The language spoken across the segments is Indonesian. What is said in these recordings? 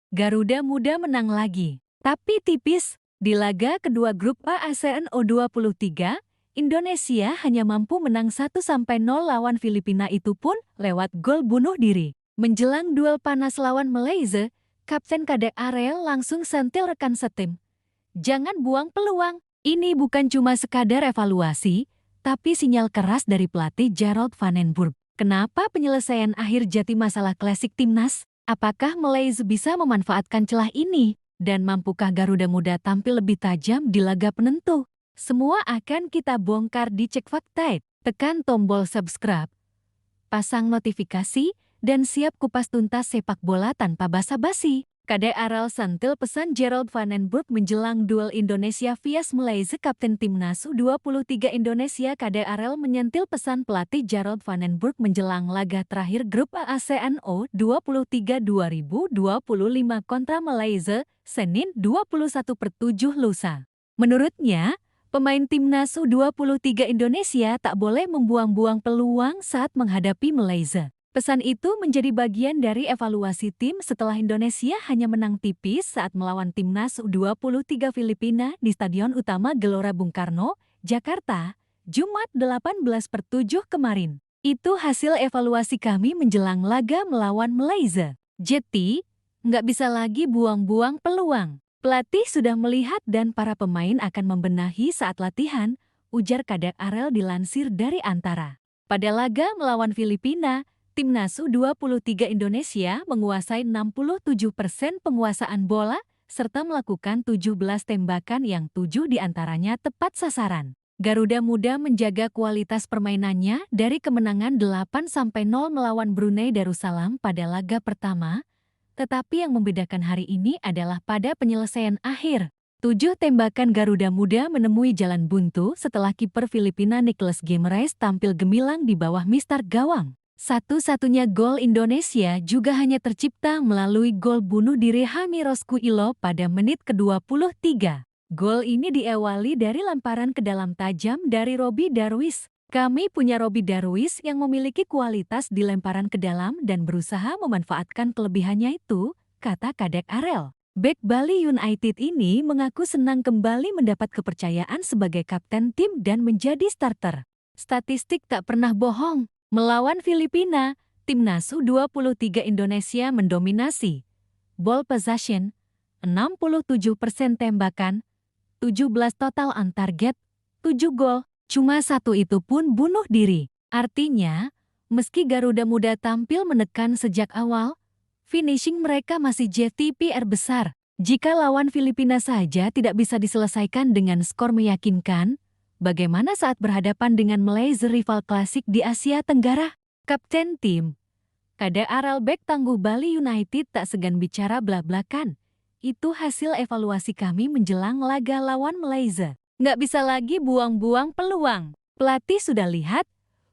Garuda Muda menang lagi, tapi tipis. Di laga kedua grup A ASEAN U23, Indonesia hanya mampu menang 1-0 lawan Filipina, itu pun lewat gol bunuh diri. Menjelang duel panas lawan Malaysia, Kapten Kadek Arel langsung sentil rekan setim. Jangan buang peluang, ini bukan cuma sekadar evaluasi, tapi sinyal keras dari pelatih Gerald van den Burg. Kenapa penyelesaian akhir jadi masalah klasik timnas? Apakah Malaysia bisa memanfaatkan celah ini? Dan mampukah Garuda Muda tampil lebih tajam di laga penentu? Semua akan kita bongkar di Cek Fakta. Tekan tombol subscribe, pasang notifikasi, dan siap kupas tuntas sepak bola tanpa basa-basi. Kadek Arel sentil pesan Gerald van den Burg menjelang duel Indonesia vs Malaysia. Kapten Timnas U23 Indonesia Kadek Arel menyentil pesan pelatih Gerald van den Burg menjelang laga terakhir grup A ASEAN U23 2025 kontra Malaysia, Senin 21/7 lusa. Menurutnya, pemain Timnas U23 Indonesia tak boleh membuang-buang peluang saat menghadapi Malaysia. Pesan itu menjadi bagian dari evaluasi tim setelah Indonesia hanya menang tipis saat melawan Timnas U23 Filipina di Stadion Utama Gelora Bung Karno, Jakarta, Jumat 18/7 kemarin. Itu hasil evaluasi kami menjelang laga melawan Malaysia. Jadi, nggak bisa lagi buang-buang peluang. Pelatih sudah melihat dan para pemain akan membenahi saat latihan, ujar Kadek Arel dilansir dari Antara. Pada laga melawan Filipina, Timnas U23 Indonesia menguasai 67% penguasaan bola serta melakukan 17 tembakan yang 7 diantaranya tepat sasaran. Garuda Muda menjaga kualitas permainannya dari kemenangan 8-0 melawan Brunei Darussalam pada laga pertama, tetapi yang membedakan hari ini adalah pada penyelesaian akhir. 7 tembakan Garuda Muda menemui jalan buntu setelah kiper Filipina Nicholas Guimarães tampil gemilang di bawah mistar gawang. Satu-satunya gol Indonesia juga hanya tercipta melalui gol bunuh diri Hami Roskuilo pada menit ke-23. Gol ini diawali dari lemparan ke dalam tajam dari Robby Darwish. Kami punya Robby Darwish yang memiliki kualitas di lemparan ke dalam dan berusaha memanfaatkan kelebihannya itu, kata Kadek Arel. Bek Bali United ini mengaku senang kembali mendapat kepercayaan sebagai kapten tim dan menjadi starter. Statistik tak pernah bohong. Melawan Filipina, Timnas U23 Indonesia mendominasi. Ball possession, 67% tembakan, 17 total on target, 7 gol, cuma 1 itu pun bunuh diri. Artinya, meski Garuda Muda tampil menekan sejak awal, finishing mereka masih jadi PR besar. Jika lawan Filipina saja tidak bisa diselesaikan dengan skor meyakinkan, bagaimana saat berhadapan dengan Malaysia, rival klasik di Asia Tenggara? Kapten tim Kadek Arel bek tangguh Bali United tak segan bicara blak-blakan. Itu hasil evaluasi kami menjelang laga lawan Malaysia. Nggak bisa lagi buang-buang peluang. Pelatih sudah lihat,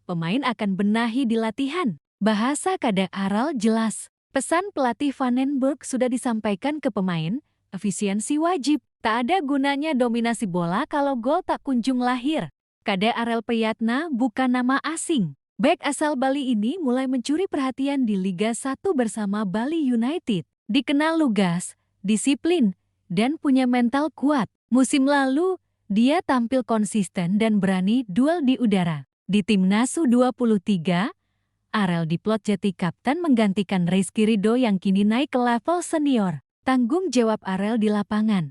pemain akan benahi di latihan. Bahasa Kadek Arel jelas. Pesan pelatih Van den Burg sudah disampaikan ke pemain, efisiensi wajib. Tak ada gunanya dominasi bola kalau gol tak kunjung lahir. Kadek Arel Peyatna bukan nama asing. Bek asal Bali ini mulai mencuri perhatian di Liga 1 bersama Bali United. Dikenal lugas, disiplin, dan punya mental kuat. Musim lalu, dia tampil konsisten dan berani duel di udara. Di Timnas U23, Arel diplot jadi kapten menggantikan Rizky Ridho yang kini naik ke level senior. Tanggung jawab Arel di lapangan,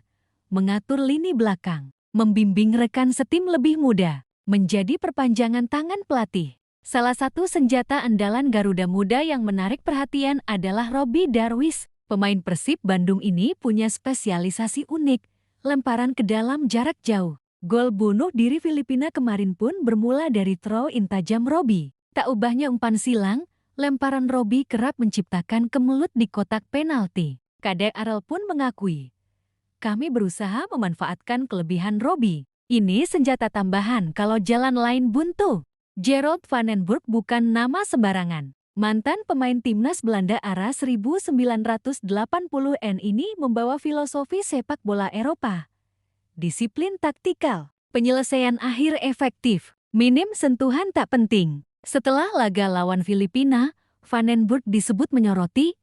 mengatur lini belakang, membimbing rekan setim lebih muda, menjadi perpanjangan tangan pelatih. Salah satu senjata andalan Garuda Muda yang menarik perhatian adalah Robby Darwish. Pemain Persib Bandung ini punya spesialisasi unik, lemparan ke dalam jarak jauh. Gol bunuh diri Filipina kemarin pun bermula dari throw-in tajam Robby. Tak ubahnya umpan silang, lemparan Robby kerap menciptakan kemelut di kotak penalti. Kadek Arel pun mengakui, kami berusaha memanfaatkan kelebihan Robby. Ini senjata tambahan kalau jalan lain buntu. Gerald van den Burg bukan nama sembarangan. Mantan pemain timnas Belanda era 1980-an ini membawa filosofi sepak bola Eropa. Disiplin taktikal, penyelesaian akhir efektif, minim sentuhan tak penting. Setelah laga lawan Filipina, Van den Burg disebut menyoroti,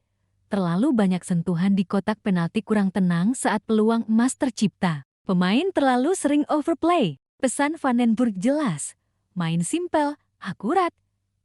Terlalu banyak sentuhan di kotak penalti kurang tenang saat peluang emas tercipta. Pemain terlalu sering overplay. Pesan Van den Burg jelas. Main simpel, akurat,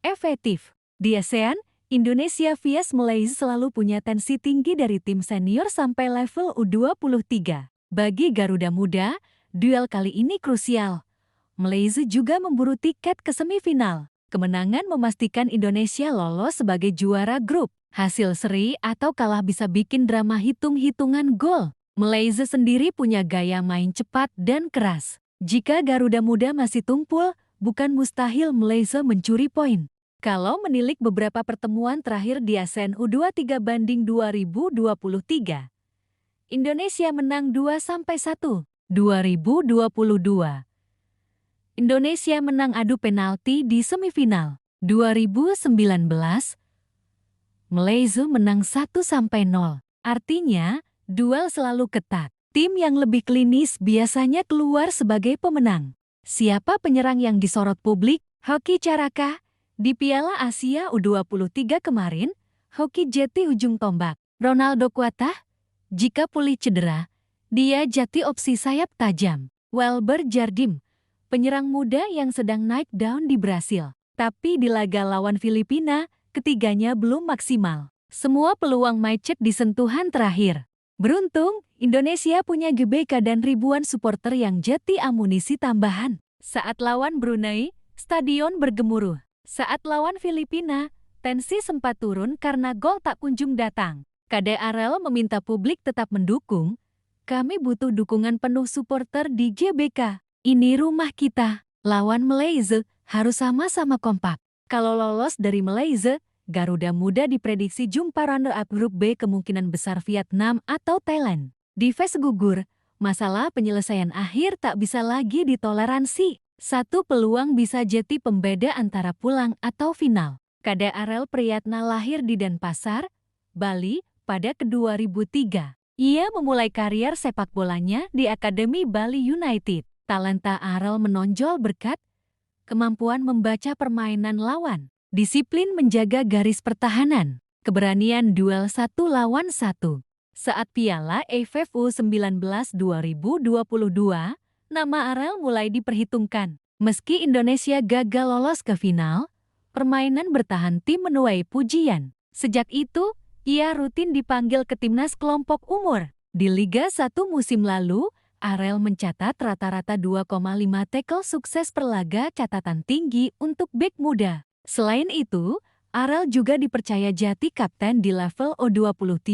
efektif. Di ASEAN, Indonesia vs Malaysia selalu punya tensi tinggi dari tim senior sampai level U23. Bagi Garuda Muda, duel kali ini krusial. Malaysia juga memburu tiket ke semifinal. Kemenangan memastikan Indonesia lolos sebagai juara grup. Hasil seri atau kalah bisa bikin drama hitung-hitungan gol. Malaysia sendiri punya gaya main cepat dan keras. Jika Garuda Muda masih tumpul, bukan mustahil Malaysia mencuri poin. Kalau menilik beberapa pertemuan terakhir di ASEAN U23 banding 2023, Indonesia menang 2-1. 2022. Indonesia menang adu penalti di semifinal. 2019. Malaysia menang 1-0. Artinya, duel selalu ketat. Tim yang lebih klinis biasanya keluar sebagai pemenang. Siapa penyerang yang disorot publik? Hoki Caraka. Di Piala Asia U23 kemarin, Hoki jadi ujung tombak. Ronaldo Kuatah. Jika pulih cedera, dia jadi opsi sayap tajam. Welber Jardim. Penyerang muda yang sedang naik daun di Brasil. Tapi di laga lawan Filipina, ketiganya belum maksimal. Semua peluang macet di sentuhan terakhir. Beruntung, Indonesia punya GBK dan ribuan supporter yang jadi amunisi tambahan. Saat lawan Brunei, stadion bergemuruh. Saat lawan Filipina, tensi sempat turun karena gol tak kunjung datang. KDRL meminta publik tetap mendukung. Kami butuh dukungan penuh supporter di GBK. Ini rumah kita. Lawan Malaysia harus sama-sama kompak. Kalau lolos dari Malaysia, Garuda Muda diprediksi jumpa runner-up grup B kemungkinan besar Vietnam atau Thailand. Di fase gugur, masalah penyelesaian akhir tak bisa lagi ditoleransi. Satu peluang bisa jadi pembeda antara pulang atau final. KDRL Priyatna lahir di Denpasar, Bali, pada 2003. Ia memulai karier sepak bolanya di Akademi Bali United. Talenta Arel menonjol berkat kemampuan membaca permainan lawan, disiplin menjaga garis pertahanan, keberanian duel 1-1. Saat Piala AFF U19 2022, nama Arel mulai diperhitungkan. Meski Indonesia gagal lolos ke final, permainan bertahan tim menuai pujian. Sejak itu, ia rutin dipanggil ke timnas kelompok umur. Di Liga 1 musim lalu, Arel mencatat rata-rata 2,5 tackle sukses per laga, catatan tinggi untuk bek muda. Selain itu, Arel juga dipercaya jadi kapten di level U23,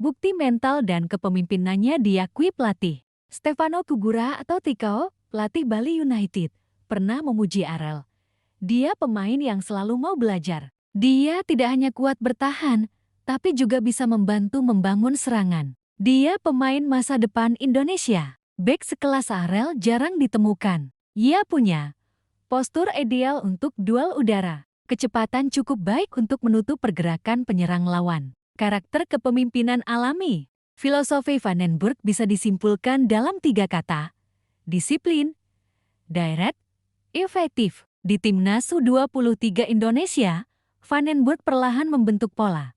bukti mental dan kepemimpinannya diakui pelatih. Stefano Kugura atau Tiko, pelatih Bali United, pernah memuji Arel. Dia pemain yang selalu mau belajar. Dia tidak hanya kuat bertahan, tapi juga bisa membantu membangun serangan. Dia pemain masa depan Indonesia. Bek sekelas Arel jarang ditemukan. Ia punya postur ideal untuk duel udara. Kecepatan cukup baik untuk menutup pergerakan penyerang lawan. Karakter kepemimpinan alami. Filosofi Van den Burg bisa disimpulkan dalam 3 kata. Disiplin, direct, efektif. Di Timnas U23 Indonesia, Van den Burg perlahan membentuk pola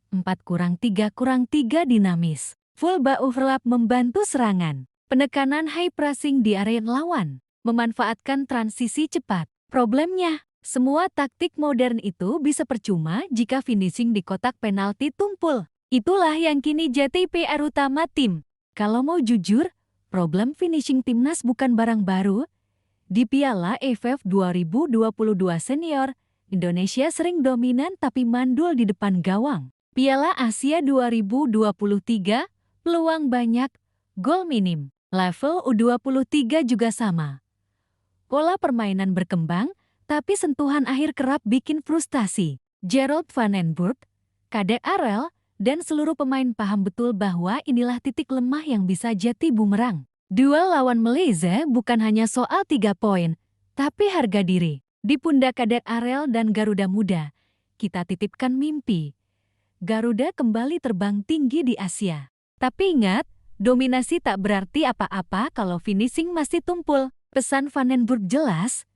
4-3-3 dinamis. Full ball overlap membantu serangan. Penekanan high pressing di area lawan. Memanfaatkan transisi cepat. Problemnya, semua taktik modern itu bisa percuma jika finishing di kotak penalti tumpul. Itulah yang kini jadi PR utama tim. Kalau mau jujur, problem finishing timnas bukan barang baru. Di Piala AFF 2022 senior, Indonesia sering dominan tapi mandul di depan gawang. Piala Asia 2023, peluang banyak, gol minim. Level U23 juga sama. Pola permainan berkembang, tapi sentuhan akhir kerap bikin frustasi. Gerald Van den Burg, KDRL, dan seluruh pemain paham betul bahwa inilah titik lemah yang bisa jadi bumerang. Duel lawan Malaysia bukan hanya soal 3 poin, tapi harga diri. Di pundak KDRL dan Garuda Muda, kita titipkan mimpi. Garuda kembali terbang tinggi di Asia. Tapi ingat, dominasi tak berarti apa-apa kalau finishing masih tumpul. Pesan Van den Burg jelas,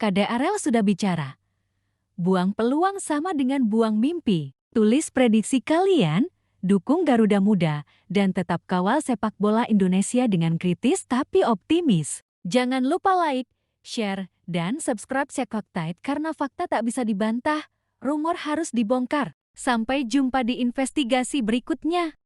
KDRL sudah bicara. Buang peluang sama dengan buang mimpi. Tulis prediksi kalian, dukung Garuda Muda, dan tetap kawal sepak bola Indonesia dengan kritis tapi optimis. Jangan lupa like, share, dan subscribe Cekok Tide karena fakta tak bisa dibantah, rumor harus dibongkar. Sampai jumpa di investigasi berikutnya.